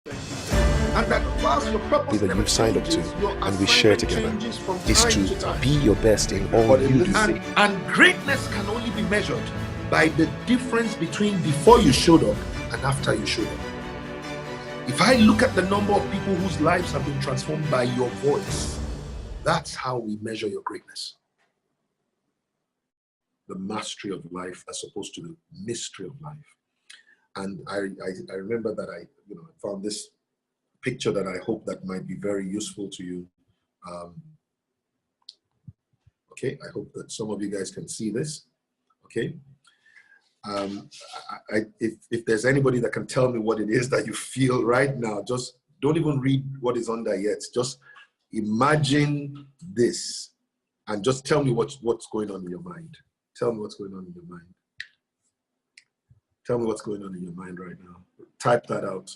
And that whilst your purpose that you've signed up to, and we share together, is to be your best in all you do. And greatness can only be measured by the difference between before you showed up and after you showed up. If I look at the number of people whose lives have been transformed by your voice, that's how we measure your greatness. The mastery of life as opposed to the mystery of life. And I remember that I found this picture that I hope that might be very useful to you. Okay, I hope that some of you guys can see this. Okay. If there's anybody that can tell me what it is that you feel right now, just don't even read what is on there yet. Just imagine this and just tell me what's going on in your mind. Tell me what's going on in your mind. Tell me what's going on in your mind right now. Type that out.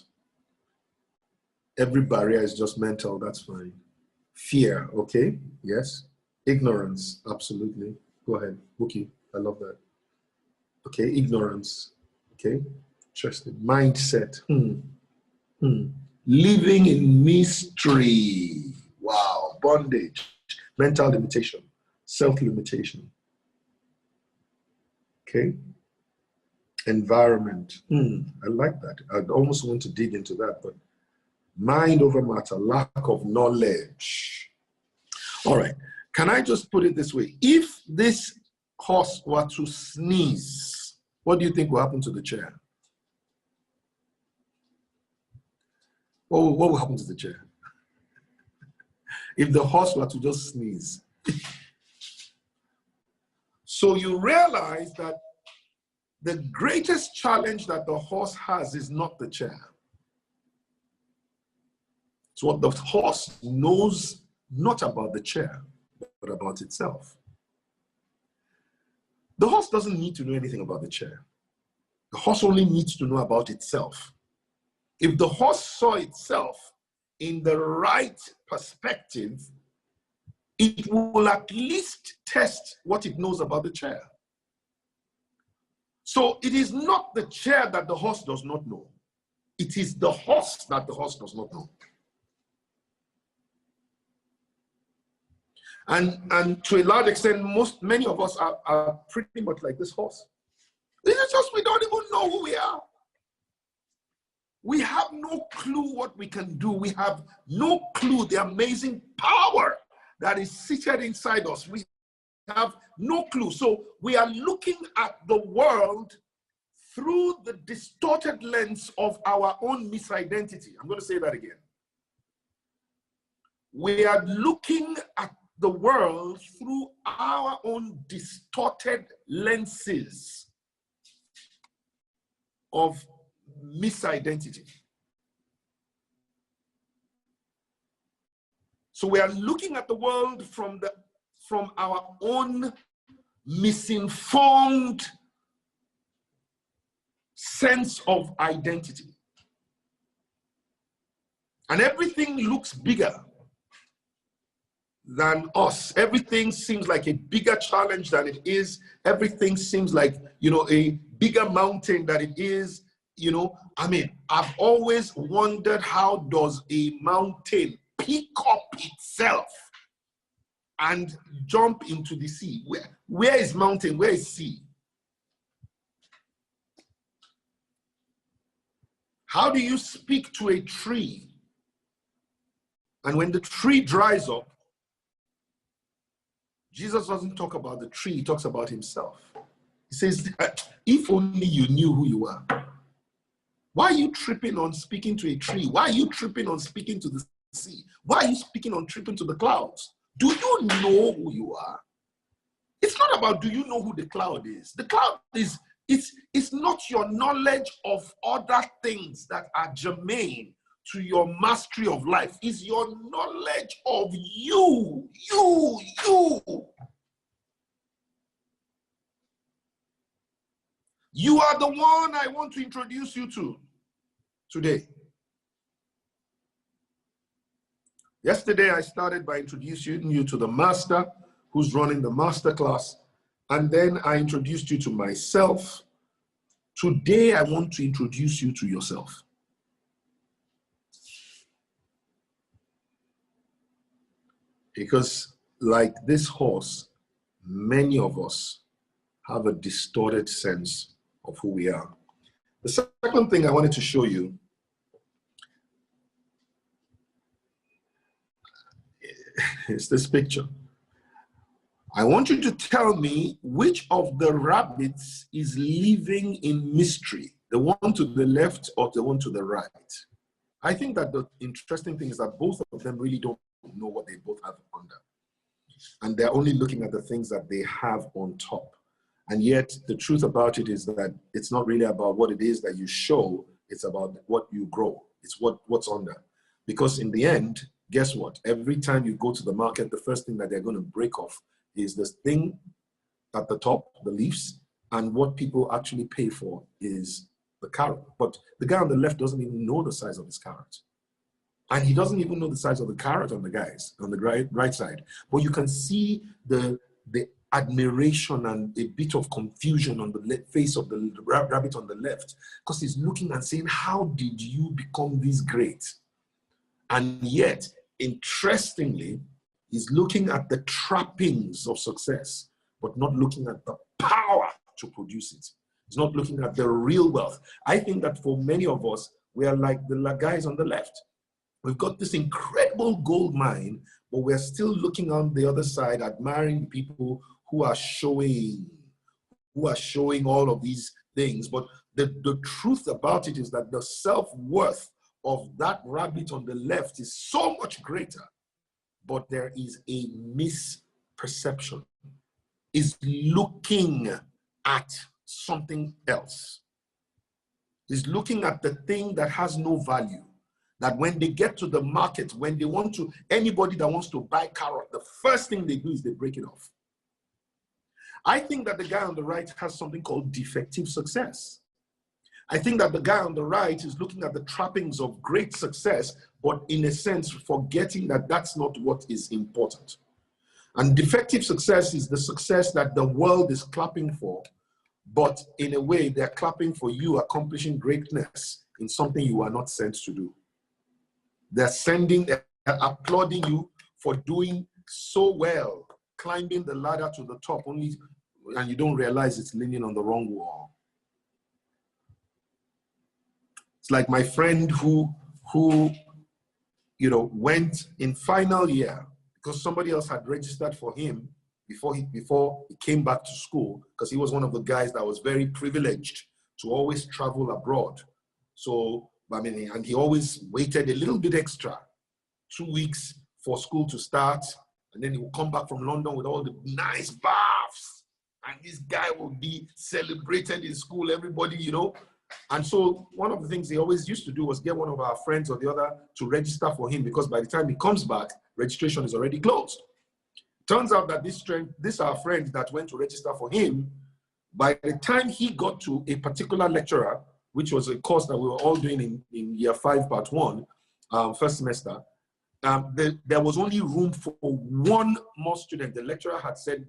Every barrier is just mental, that's fine. Fear, okay, yes. Ignorance, absolutely. Go ahead, Wookie, I love that. Okay, ignorance, okay. Interesting. Mindset, Living in mystery, wow. Bondage, mental limitation, self-limitation, okay. Environment, I like that. I'd almost want to dig into that, but mind over matter, lack of knowledge. All right, can I just put it this way? If this horse were to sneeze, what do you think will happen to the chair? What will happen to the chair? If the horse were to just sneeze. So you realize that the greatest challenge that the horse has is not the chair. It's what the horse knows not about the chair, but about itself. The horse doesn't need to know anything about the chair. The horse only needs to know about itself. If the horse saw itself in the right perspective, it will at least test what it knows about the chair. So it is not the chair that the horse does not know. It is the horse that the horse does not know. And to a large extent, many of us are pretty much like this horse. It's just we don't even know who we are. We have no clue what we can do. We have no clue the amazing power that is seated inside us. We have no clue. So we are looking at the world through the distorted lens of our own misidentity. I'm going to say that again. We are looking at the world through our own distorted lenses of misidentity. So we are looking at the world from our own misinformed sense of identity. And everything looks bigger than us. Everything seems like a bigger challenge than it is. Everything seems like, a bigger mountain than it is. I mean, I've always wondered, how does a mountain pick up itself and jump into the sea? Where is mountain? Where is sea? How do you speak to a tree? And when the tree dries up, Jesus doesn't talk about the tree, he talks about himself. He says, if only you knew who you are. Why are you tripping on speaking to a tree? Why are you tripping on speaking to the sea? Why are you tripping to the clouds? Do you know who you are? It's not about do you know who the cloud is. The cloud is, it's not your knowledge of other things that are germane to your mastery of life. It's your knowledge of you. You are the one I want to introduce you to today. Yesterday, I started by introducing you to the master who's running the master class. And then I introduced you to myself. Today, I want to introduce you to yourself. Because like this horse, many of us have a distorted sense of who we are. The second thing I wanted to show you is this picture. I want you to tell me which of the rabbits is living in mystery, the one to the left or the one to the right. I think that the interesting thing is that both of them really don't know what they both have under. And they're only looking at the things that they have on top. And yet the truth about it is that it's not really about what it is that you show, it's about what you grow. It's what's under. Because in the end, guess what? Every time you go to the market, the first thing that they're going to break off is this thing at the top, the leaves, and what people actually pay for is the carrot. But the guy on the left doesn't even know the size of his carrot. And he doesn't even know the size of the carrot on the right side. But you can see the admiration and a bit of confusion on the face of the rabbit on the left, because he's looking and saying, how did you become this great? And yet, interestingly, he's looking at the trappings of success, but not looking at the power to produce it. He's not looking at the real wealth. I think that for many of us, we are like the guys on the left. We've got this incredible gold mine, but we're still looking on the other side, admiring people who are showing all of these things. But the truth about it is that the self-worth of that rabbit on the left is so much greater, but there is a misperception. Is looking at something else. Is looking at the thing that has no value. That when they get to the market, when they want to, anybody that wants to buy carrot, the first thing they do is they break it off. I think that the guy on the right has something called defective success. I think that the guy on the right is looking at the trappings of great success, but in a sense, forgetting that that's not what is important. And defective success is the success that the world is clapping for, but in a way, they're clapping for you accomplishing greatness in something you are not sent to do. They're applauding you for doing so well, climbing the ladder to the top, only, and you don't realize it's leaning on the wrong wall. It's like my friend who went in final year because somebody else had registered for him before he came back to school, because he was one of the guys that was very privileged to always travel abroad. So, I mean, and he always waited a little bit extra, 2 weeks for school to start, and then he would come back from London with all the nice baths, and this guy would be celebrated in school, everybody, you know. And so one of the things he always used to do was get one of our friends or the other to register for him, because by the time he comes back, registration is already closed. Turns out that this our friend that went to register for him, by the time he got to a particular lecturer, which was a course that we were all doing in year 5, part 1, first semester, there was only room for one more student. The lecturer had said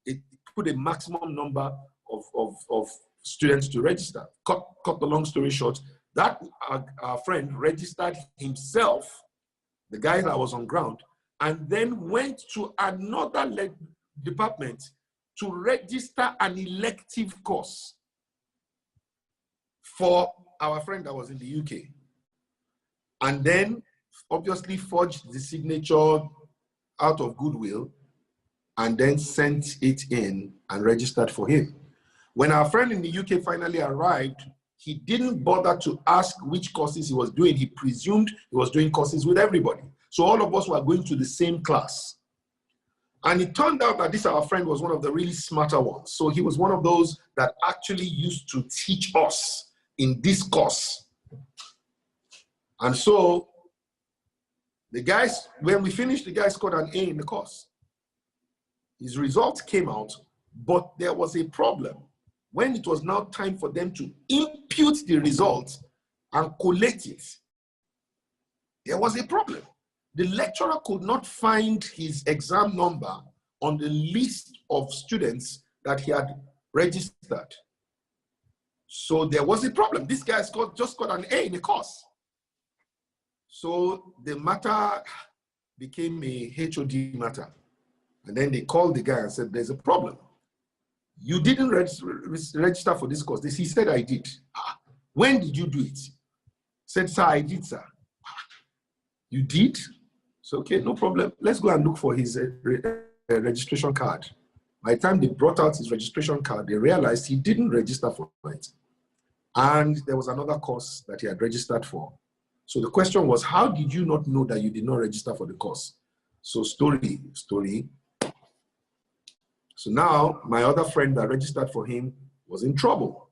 it put a maximum number of students to register. Cut the long story short, that our friend registered himself, the guy that was on ground, and then went to another department to register an elective course for our friend that was in the UK. And then obviously forged the signature out of goodwill and then sent it in and registered for him. When our friend in the UK finally arrived, he didn't bother to ask which courses he was doing. He presumed he was doing courses with everybody. So all of us were going to the same class. And it turned out that this our friend was one of the really smarter ones. So he was one of those that actually used to teach us in this course. And so the guys, when we finished, the guy scored an A in the course. His results came out, but there was a problem. When it was now time for them to impute the results and collate it, there was a problem. The lecturer could not find his exam number on the list of students that he had registered. So there was a problem. This guy just got an A in the course. So the matter became a HOD matter. And then they called the guy and said, there's a problem. You didn't register for this course. He said, I did. Ah, when did you do it? Said, sir, I did, sir. You did? So, okay, no problem. Let's go and look for his registration card. By the time they brought out his registration card, they realized he didn't register for it. And there was another course that he had registered for. So the question was, how did you not know that you did not register for the course? So story. So now my other friend that registered for him was in trouble,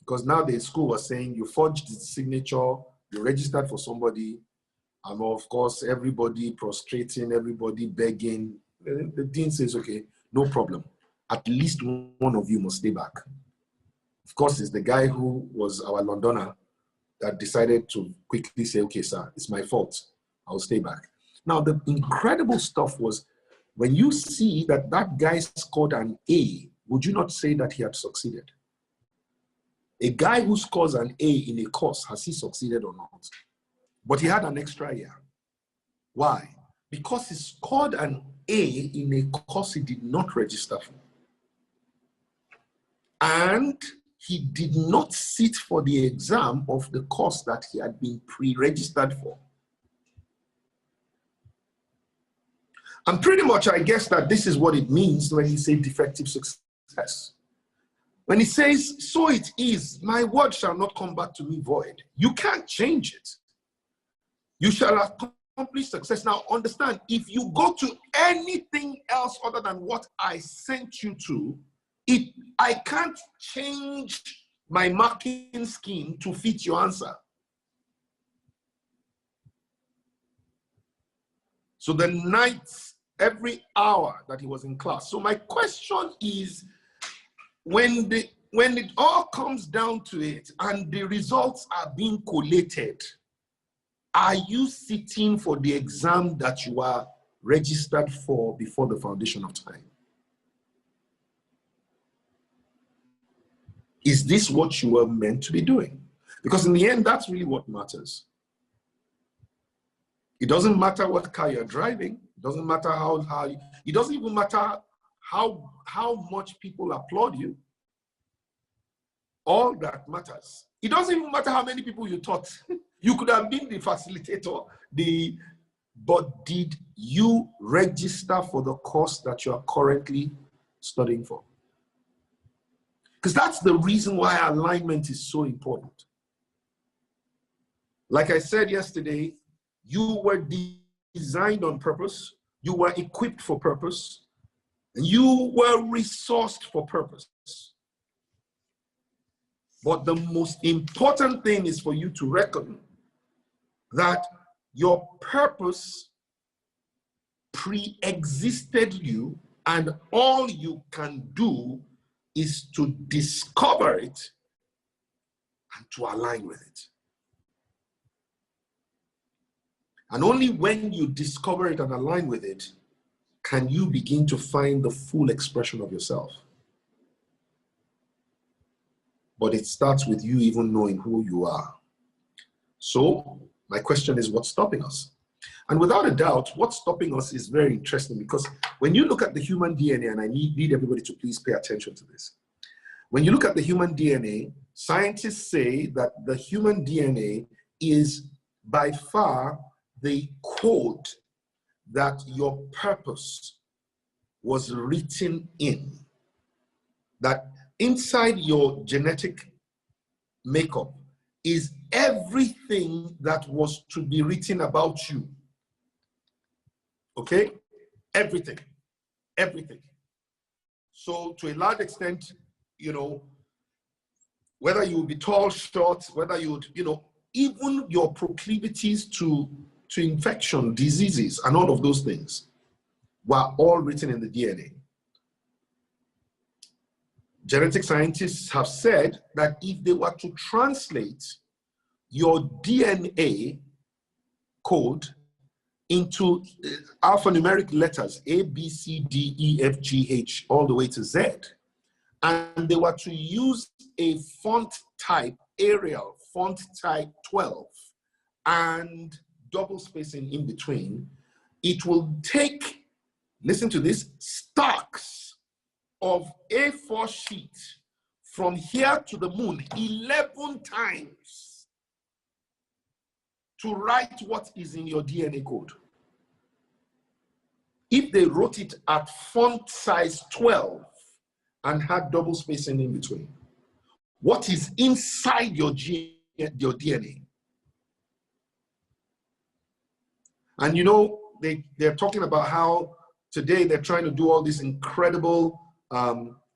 because now the school was saying you forged his signature, you registered for somebody, and of course everybody prostrating, everybody begging. The dean says, okay, no problem. At least one of you must stay back. Of course, it's the guy who was our Londoner that decided to quickly say, okay, sir, it's my fault. I'll stay back. Now, the incredible stuff was, when you see that that guy scored an A, would you not say that he had succeeded? A guy who scores an A in a course, has he succeeded or not? But he had an extra year. Why? Because he scored an A in a course he did not register for. And he did not sit for the exam of the course that he had been pre-registered for. And pretty much, I guess that this is what it means when you say defective success. When he says, so it is, my word shall not come back to me void. You can't change it. You shall accomplish success. Now understand, if you go to anything else other than what I sent you to, I can't change my marking scheme to fit your answer. So the nights, every hour that he was in class. So my question is, when it all comes down to it and the results are being collated, are you sitting for the exam that you are registered for before the foundation of time? Is this what you were meant to be doing? Because in the end, that's really what matters. It doesn't matter what car you're driving. It doesn't matter it doesn't even matter how much people applaud you. All that matters. It doesn't even matter how many people you taught. You could have been the facilitator, but did you register for the course that you are currently studying for? Because that's the reason why alignment is so important. Like I said yesterday, you were designed on purpose, you were equipped for purpose, and you were resourced for purpose. But the most important thing is for you to reckon that your purpose pre-existed you, and all you can do is to discover it and to align with it. And only when you discover it and align with it can you begin to find the full expression of yourself. But it starts with you even knowing who you are. So my question is, what's stopping us? And without a doubt, what's stopping us is very interesting, because when you look at the human DNA, and I need everybody to please pay attention to this. When you look at the human DNA, scientists say that the human DNA is by far the code that your purpose was written in. That inside your genetic makeup is everything that was to be written about you. Okay? Everything. Everything. So to a large extent, you know, whether you would be tall, short, whether you would, you know, even your proclivities to infection, diseases, and all of those things were all written in the DNA. Genetic scientists have said that if they were to translate your DNA code into alphanumeric letters, A, B, C, D, E, F, G, H, all the way to Z, and they were to use a font type, Arial, font type 12, and double spacing in between, it will take, listen to this, stacks of A4 sheet from here to the moon 11 times to write what is in your DNA code. If they wrote it at font size 12 and had double spacing in between, what is inside your DNA? And you know, they're talking about how today they're trying to do all these incredible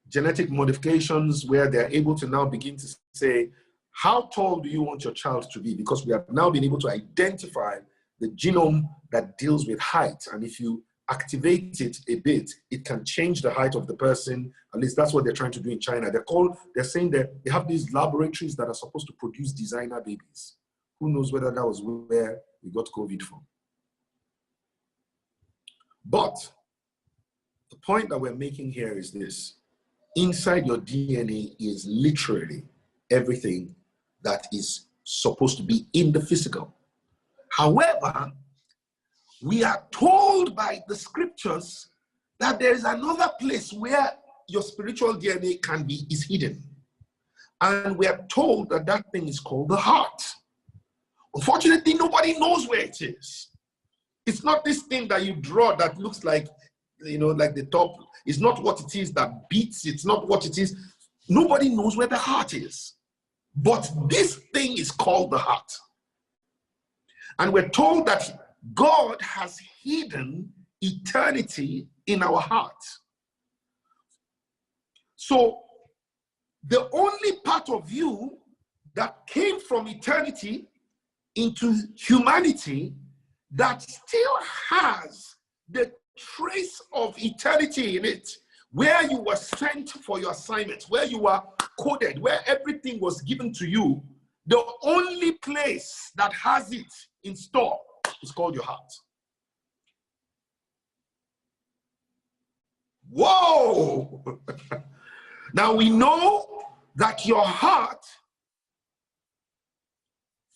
genetic modifications where they're able to now begin to say, how tall do you want your child to be? Because we have now been able to identify the genome that deals with height. And if you activate it a bit, it can change the height of the person. At least that's what they're trying to do in China. They're saying that they have these laboratories that are supposed to produce designer babies. Who knows whether that was where we got COVID from. But the point that we're making here is this. Inside your DNA is literally everything that is supposed to be in the physical. However, we are told by the scriptures that there is another place where your spiritual DNA is hidden. And we are told that that thing is called the heart. Unfortunately, nobody knows where it is. It's not this thing that you draw that looks like, you know, like the top. It's not what it is that beats. It's not what it is. Nobody knows where the heart is. But this thing is called the heart. And we're told that God has hidden eternity in our heart. So the only part of you that came from eternity into humanity that still has the trace of eternity in it, where you were sent for your assignment, where you were coded, where everything was given to you, the only place that has it in store is called your heart. Whoa! Now we know that your heart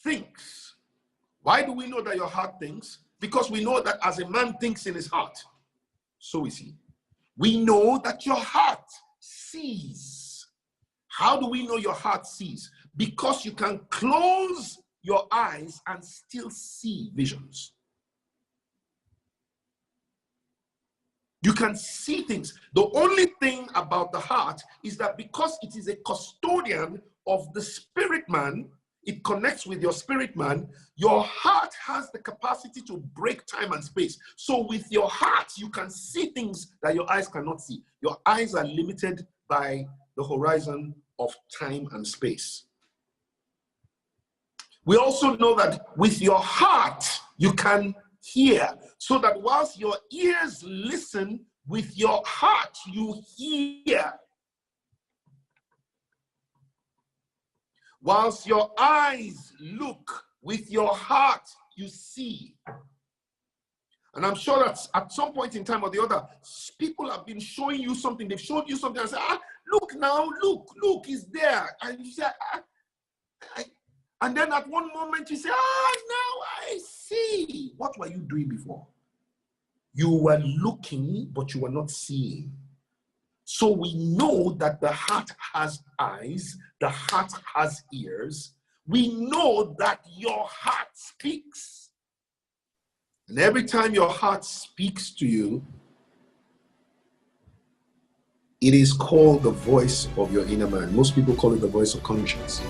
thinks. Why do we know that your heart thinks? Because we know that as a man thinks in his heart, so is he. We know that your heart sees. How do we know your heart sees? Because you can close your eyes and still see visions. You can see things. The only thing about the heart is that because it is a custodian of the spirit man, it connects with your spirit man, your heart has the capacity to break time and space. So with your heart, you can see things that your eyes cannot see. Your eyes are limited by the horizon of time and space. We also know that with your heart, you can hear. So that whilst your ears listen, with your heart, you hear. Whilst your eyes look, with your heart you see. And I'm sure that at some point in time or the other, people have been showing you something. They've showed you something and say, look now, look, it's there. And you say, and then at one moment you say, now I see. What were you doing before? You were looking, but you were not seeing. So we know that the heart has eyes, the heart has ears. We know that your heart speaks. And every time your heart speaks to you, it is called the voice of your inner man. Most people call it the voice of conscience.